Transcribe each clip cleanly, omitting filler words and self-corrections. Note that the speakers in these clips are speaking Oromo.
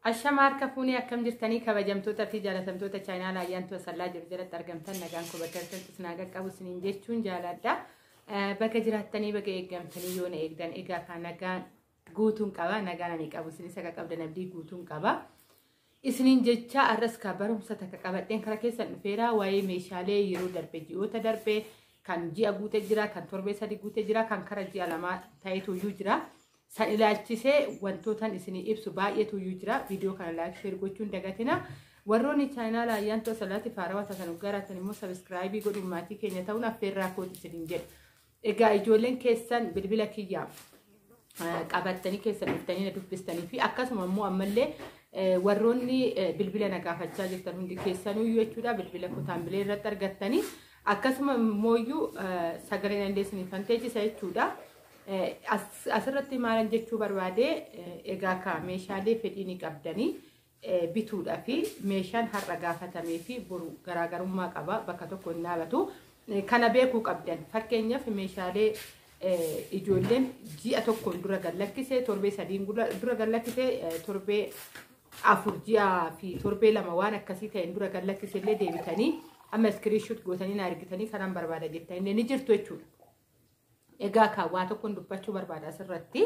الشمار كفوني أكم جرتني كبجمتوتا في جالة تمتوتا channel أيان توصل جرجلة ترجمتنا نجان كوبترتن تسناجا كابو سنين جيشون جالة دا بك جرتني بك إجمتني يون إجدان إجا كان نجان قوتون كبا نجان نيك أبو سنين سكا كبدا نبدي قوتون كبا إسنين جتشا أرس كبرهم ستك كبتين كراكيس نفيرا واي ميشالي يرو دربي جيوتا دربي كان جي أبو تجرا كان تربي سدي قوت تجرا كان كرجي على تايتو يجرا سألالتشي وانتوتان إسني إبسو بايتو يجرا فيديو كان لايك شير قوتشون دقاتنا وروني channel أيان توصلاتي فاروات تنقرا تنمو سبسكرايبي قدو ماتي كينيا تاونا فيرا كود سنين إيجا إجولين كيسان بالبلا كيام قابتني كيسان مفتنين دبستني في أكاس ممو أملي وروني بالبلا نقافة جاجتن هندي كيسانو يوچودا بالبلا كتان بلي رتر قتني أكاس ممويو ساقرين انديسني فانتيجي سايچودا asirratti maalan jechuu barbaade egaa ka meeshaalee fedhiini qabdanii bituudha fi meeshaan har'a gaafatamee fi buru garaagarummaa qaba bakka tokko hin dhaabatu kana beekuu qabdan fakkeenyaaf meeshaalee ijoolleen ji'a tokkoon dura gallakkisee torbee sadiin dura gallakkisee torbee afur ji'a fi torbee lama waan akkasii ta'een dura gallakkisee illee deebitanii amma screenshot gootanii na argitanii kanaan barbaada jettanii ni jirtu jechuudha. Egaa ka waa tokkoon dubbachuu barbaada asirratti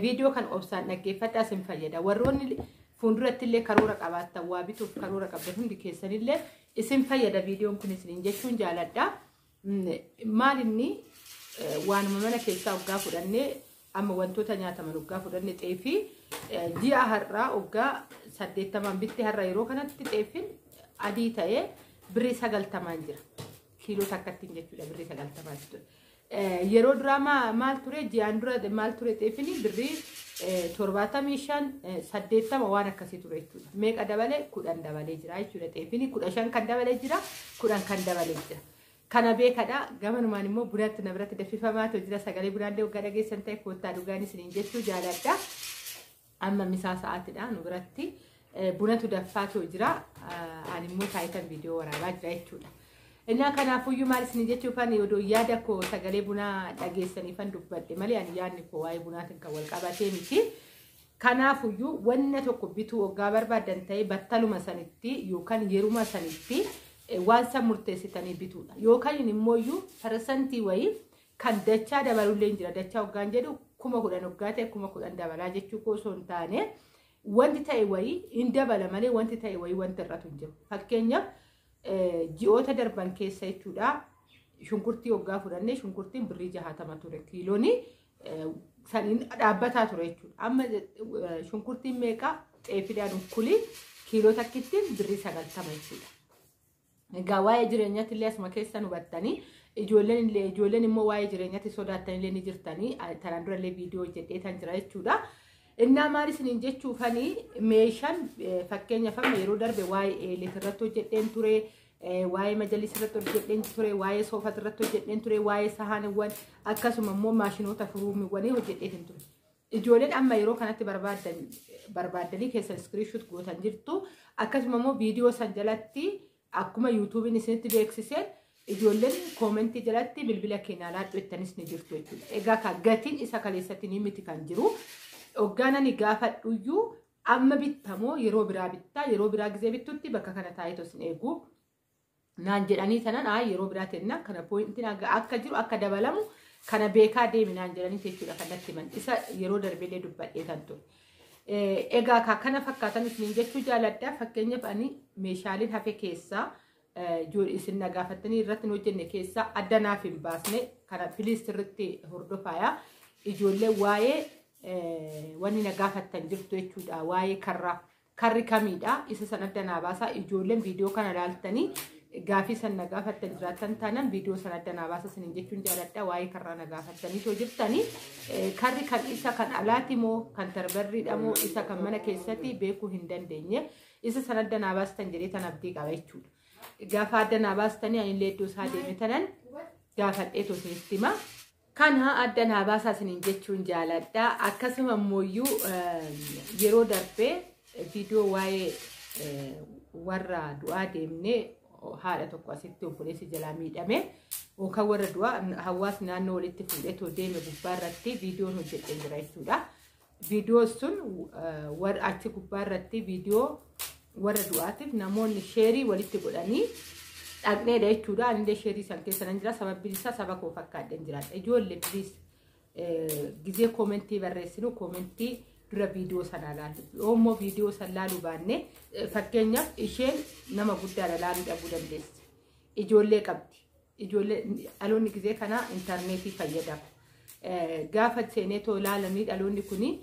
viidiyoo kan obsaan dhaggeeffadhaa sin fayyada warroonni fuulduratti illee karoora qabaattan waa bituuf karoora qabdan hundi keessanillee isin fayyada viidiyoon kun isin jechuun jaaladha maal inni waanuma mana keessaa hoggaa fudhannee amma wantoota nyaataman hoggaa fudhannee xeefii ji'a har'aa hoggaa 80 bitti har'a yeroo kanatti xeefiin adii ta'ee birrii 90 jira kiiloo takkattiin jechuudha birrii 90 jechuudha. Yeroo drama maal ture ji'aan dura maal ture xeefini birrii 75 80 waan akkasii ture jechuudha. Meeqa dabalee 10 dabalee jira jechuudha. Xeefini 15 kan dabalee jira 10 kan dabalee jira. Kana beekadha gamanumaan immoo bunaatti na biratti daffifamaa jira sagalee bunaallee waggaa dhageessan ta'e koottaa dhugaan isiniin jechuu jaaladha. Amma misaa sa'aatidha nu biratti bunatu daffaatu jira ani immoo taayitan viidiyoo waraabaa jira jechuudha. Inna kanaafuyyuu maal isin jechuuf ani odoo yaada koo sagalee bunaa dhageessaniifan dubbadhe malee ani yaadni koo waa'ee bunaatiin kan wal qabatee miti. Kanaafuyyuu wanna tokko bituu hoggaa barbaadan ta'e battaluma sanitti yookaan yeruma sanitti waan san murteessitanii bituudha. Yookaan immooyyuu parsantii wayii kan dachaa dabalullee jira. Dachaa hoggaan jedhu 10,000 hoggaa ta'e 10,000 dabalaa jechuu koo osoo hin taane wanti ta'e wayii hin dabala malee wanti ta'e wayii wanti irratti hin jiru. Fakkeenyaaf ji'oota darban keessa jechuudha shunkurtii hoggaa fudhannee shunkurtiin birrii 60 ture kiilooni saniin dhaabbataa ture jechuudha amma shunkurtiin meeqa xeefidhaan kulii kiiloo takkittiin birrii 90 jechuudha egaa waa'ee jireenyaatti illee asuma keessa nu hubattanii ijoolleen immoo waa'ee jireenyaatti sodaattan illee ni jirtanii tanaan dura illee viidiyoo hojjedheetan jira jechuudha. Innaa maal isiniin jechuufanii meeshaan fakkeenyaaf yeroo darbe waa'ee eleetirratti hojjedheen ture waa'ee majallisirratti hojjedheen ture waa'ee soofatirratti hojjedheen ture waa'ee sahaaniwwan akkasuma immoo maashinoota furuumiiwwanii hojjedheen ture. Ijoolleen amma yeroo kanatti barbaadanii keessa screenshot gootan jirtu akkasuma immoo viidiyoo san jalatti akkuma yuutuubiin isinitti beeksiseen ijoolleen koomentii jalatti bilbila keenyaa laadhuuttanis ni jirtu jechuudha. Egaa kan gatiin isa kaleessatti ni miti kan jiru. Oggaana ni gaafadhuyyuu amma bittamoo yeroo biraa bittaa yeroo biraa gizee bittutti bakka kana taa'ee sin eegu naan jedhanii sanan yeroo biraa tenna kana poointiin akka jiru akka dabalamu kana beekaa deemi naan jedhanii jechuudha kanatti himan isa yeroo darbeellee dubbadhee tan ture. Egaa kana fakkaatan isiniin jechuu jaaladha fakkeenyaaf ani meeshaaleen hafe keessaa isin na gaafattanii irratti hin hojjenne keessaa adda naaf hin baasne kana filiistirritti hordofaaya ijoollee waa'ee wanni na gaafattan jirtu jechuudha waa'ee karri kamiidha isa san adda naa baasaa ijoolleen viidiyoo kana ilaaltanii gaafii san na gaafattan jiraattan taanaan viidiyoo san adda naa baasa isiniin jechuun jaaladha waa'ee karraa na gaafattanii too jirtanii karri kan isa kan alaati moo kan tarbarriidha moo isa kan mana keessatti beekuu hin dandeenye isa san adda naa baastan jedhee tan abdii qaba jechuudha. Gaafa adda naa baastanii anillee iddoo isaa deeme tanan gaafadhee too isinitti hima. Kana adda naa baasaa isiniin jechuun jaaladha. Akkasuma immoo yeroo darbee viidiyoo waa'ee warra du'aa deemnee haadha tokko asitti obboleessi jalaa miidhame yookaan warra du'aa hawaasni naannoo walitti fuudhee too deeme gubbaarratti viidiyoon hojjedhee jira jechuudha. فيديو سن ور أشي كبار رتي فيديو ورا دواتف نمون شيري ولي تقولني أغني ده يشودا عندي شيري سانكي سنجرا سبب بيسا سبب وفكر دنجرات أجول اللي بليز جزء كومنتي برسلو كومنتي درا فيديو سنالال أمو فيديو سنالو بانه فكينيا إيشين نما بودا لالو دابودن ديس أجول لي كبدي أجول ألون جزء كنا إنترنتي فيدا قافت سينتو لالميد ألون كوني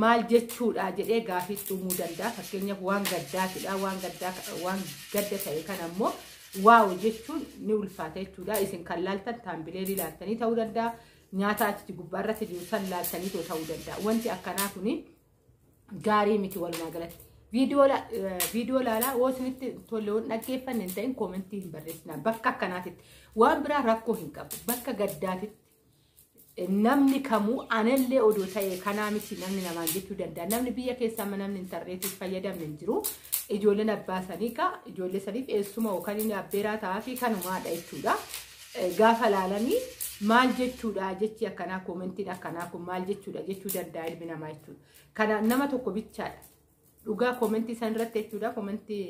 maal jechuudha jedhee gaafii xumuu danda'a fakkeenyaaf waan gaddaatidha waan gadda ta'e kan ammoo waaw jechuun ni ulfaata jechuudha isin kan laaltan taambilee ilaaltanii ta'uu danda'a nyaata achi gubbaarratti jiru san laaltanii ta'uu danda'a wanti akkanaa kuni gaarii miti walumaa galatti viidiyoo laalaa woosinitti tolleewwan dhaggeeffanne hin ta'in koomentii hin barreessinaa bakka akkanaatitti waan biraa rakkoo hin qabu bakka gaddaatitti namni kamuu anallee odoo ta'e kanaa miti namni namaan jechuu danda'a namni biyya keessaa namni intarneetii fayyadamne hin jiru ijoolleen abbaasanii ka ijoollee saniif eessuma yookaan inni abbeeraa ta'aa fi kanumaadha jechuudha gaafa laalanii maal jechuudha jechi akkanaa koomentiin akkanaa kun maal jechuudha jechuu danda'a ilmi namaa jechuudha kana nama tokko bichaadha dhugaa koomentii san irratti jechuudha koomentii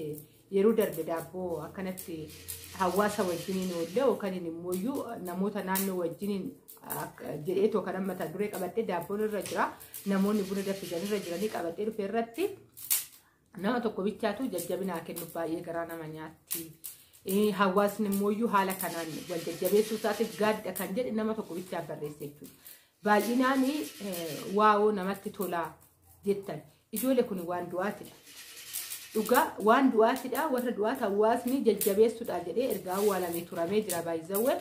yeroo darbe daabboo akkanatti hawaasa wajjiniin oolle yookaan immoo namoota naannoo wajjiniin jedhee tokko kan mata duree qabattee daabboon irra jira namoonni buna danfisan irra jiranii qabattee dhufe irratti nama tokko bichaatu jajjabinaa kennu baay'ee garaa nama nyaatti hawaasni immoo haala kanaan wal jajjabeessuu isaatiif gaadda kan jedhe nama tokko bichaa barreesse jechuudha baay'inaan waa'oo namatti tolaa jettan ijoollee kun waan du'aatidha dhugaa waan du'aatidha warra du'aat hawaasni jajjabeessuudha jedhee ergaa awwaalamee turamee jira baay'izawwe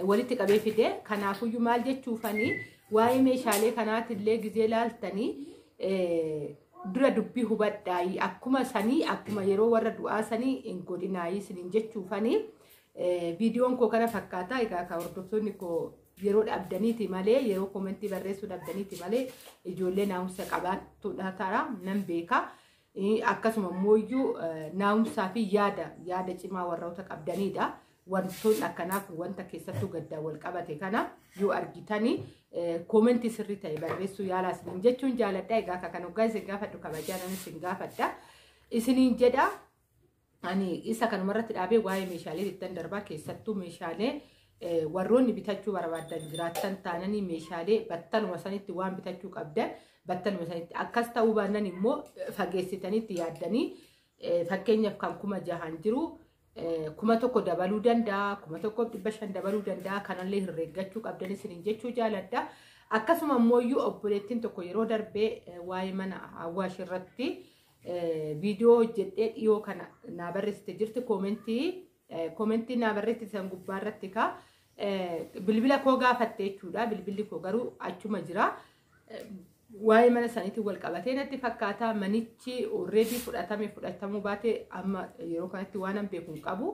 walitti qabee fide kanaafuyyuu maal jechuufanii waa'ee meeshaalee kanaatillee gizee laaltanii dura dubbii hubadhaayii akkuma sanii akkuma yeroo warra du'aa sanii hin godhinaayii siniin jechuufanii viidiyoon koo kana fakkaataa egaa ka hordoftoonni koo yeroo dhabdaniiti malee yeroo koomentii barreessuu dhabdaniiti malee ijoollee naa'umsa qabaattuudha ta'a nan beeka akkasuma mooyyuu naa'umsaa fi yaada cimaa warroota qabdanidha. Wantoonni akkanaa kun wanta keessattuu gaddaa wal qabate kana yoo argitanii koomentii sirrii ta'e barreessuu yaalaa isiniin jechuun jaaladha egaa akka kan hoggaa isin gaafadhu kabajaan isin gaafadha isiniin jedha ani isa kanumarratti dhaabee waa'ee meeshaalee dittan darbaa keessattuu meeshaalee warroonni bitachuu barbaadan jiraattan taananii meeshaalee battaluma sanitti waan bitachuu qabdan battaluma sanitti akkas ta'uu baannan immoo fageessitanitti yaaddanii fakkeenyaaf kan 6,000 jiru kuma tokko dabaluu danda'a kuma tokko 500 dabaluu danda'a kanallee herreeggachuu qabdan isiniin jechuu jaaladha akkasuma immoo obboleettiin tokko yeroo darbee waa'ee mana Awwaash irratti viidiyoo hojjedhee dhiyoo kana naa barreessite jirti koomentii naa barreessite san gubbaa irratti ka bilbila koo gaafatte jechuudha bilbilli koo garuu achuma jira waa'ee mana saniitiin wal qabatee natti fakkaataa manichi already fudhatamuu baate amma yeroo kanatti waan an beekun qabu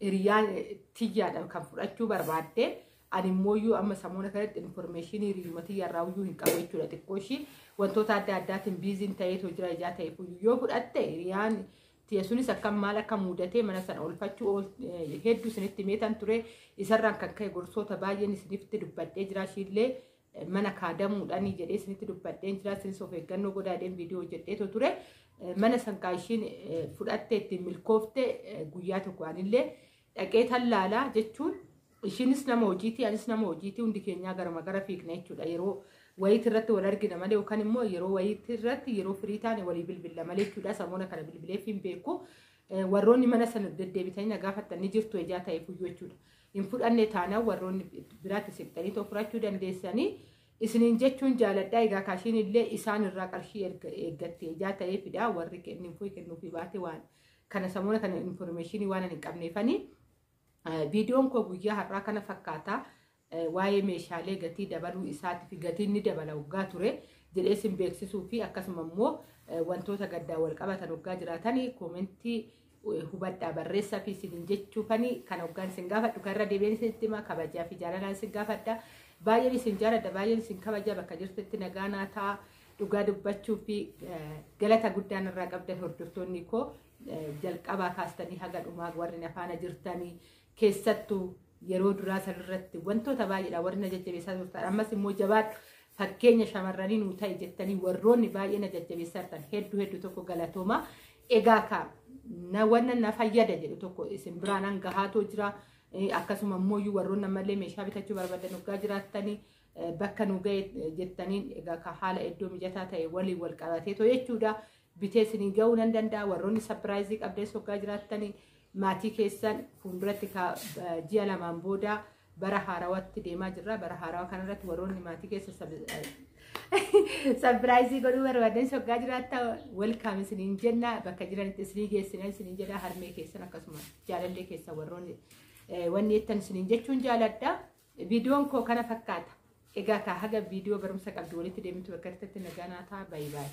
hiriyaan tiyyaadhaan kan fudhachuu barbaadde ani immoo amma samuuna kanatti informationii hiriyumati yarraawuyyuu hin qabu jechuudha xiqqoo ishii wantoota adda addaatiin biiziin ta'eetoo jira ijaa ta'e yoo fudhatte hiriyaan tiyasuunis akkam maal akka muudatee mana sana olfachuu hedduu isinitti meetan ture isarraan kan ka'e gorsoota baay'een isinitti dubbadhee jira ishiillee mana kaadamuudhaanii jedhee isinitti dubbadheen jira isinis of eeggannoo godaadheen viidiyoo hojjedheetu ture mana sankaa ishiin fudhattee ittiin milkoofte guyyaa tokko anillee dhaqee tallaalaa jechuun ishiinis nama hojiitii anis nama hojiitii hundi keenyaa gara fiigna jechuudha yeroo wayiitii irratti wal argina malee yookaan immoo yeroo wayiitii irratti yeroo firii taane walii bilbila malee jechuudha samuuna kana bilbileef hin beeku warroonni mana sana deddeebitanii na gaafatanii jirtu ejaa ta'e fuyyoo jechuudha hin fudhanne taanaan warroonni biraatti siqtanii fudhachuu dandeessanii isiniin jechuun jaaladhaa egaa kaashiin illee isaan irraa qarshii eeggattee ejaa ta'ee fidaa warri kennuufi baate waan kana samuuna kana informationii waan hin qabneefanii viidiyoon koo guyyaa har'aa kana fakkaataa waa'ee meeshaalee gatii dabaluu isaatiif gatiin ni dabala waggaa ture jedhee isin beeksisuu fi akkasuma immoo wantoota gaddaa wal qabatan waggaa jiraatanii koomentii hubadhaa barreessaa fi isin jechuufanii kan waggaan isin gaafadhu kan irra deebiin isinitti hima kabajaa fi jaalalaan isin gaafadha baay'een isin jaaladha baay'een isin kabajaa bakka jirtutti nagaanaa ta'a dhugaa dubbachuu fi galata guddaan irraa qabdan hordoftoonni koo jalqabaa kaastanii haga dhumaa warri nafaana jirtanii keessattuu yeroo duraa sanirratti wantoota baay'eedha warri na jajjabeessaa turtan ammas immoo jabaadhu fakkeenya shamarranii nuu ta'e jettanii warroonni baay'ee na jajjabeessartan hedduu tokko galatooma. Egaa ka na wannan na fayyada jedhu tokko isin biraan hangahaatoo jira. Akkasuma immoo warroonni ammallee meeshaa bitachuu barbaadan dhugaa jiraattanii bakka nu ga'e jettaniin egaa ka haala iddoo mijataa ta'e waliin wal qabateetoo jechuudha. Bitee isinii ga'uu nan danda'a. Warroonni sapiraayizii qabdees dhugaa jiraattanii maatii keessan fuulduratti ji'a lamaan booda bara haarawatti deemaa jirra. Bara haarawaa kanarratti warroonni maatii keessa sapiraayizii godhuu barbaadan dhugaa jiraatta welkaam isiniin jenna. Bakka jiranitti isinii geessinan isiniin jedha. Harmee keessan akkasuma jaalallee keessan warroonni wanni jettan isiniin jechuun jaaladha. Viidiyoon koo kana fakkaata. Egaa ka haga viidiyoo barumsa qabdu walitti deemtu bakka irratti nagaa naa ta'a. Baay'ee.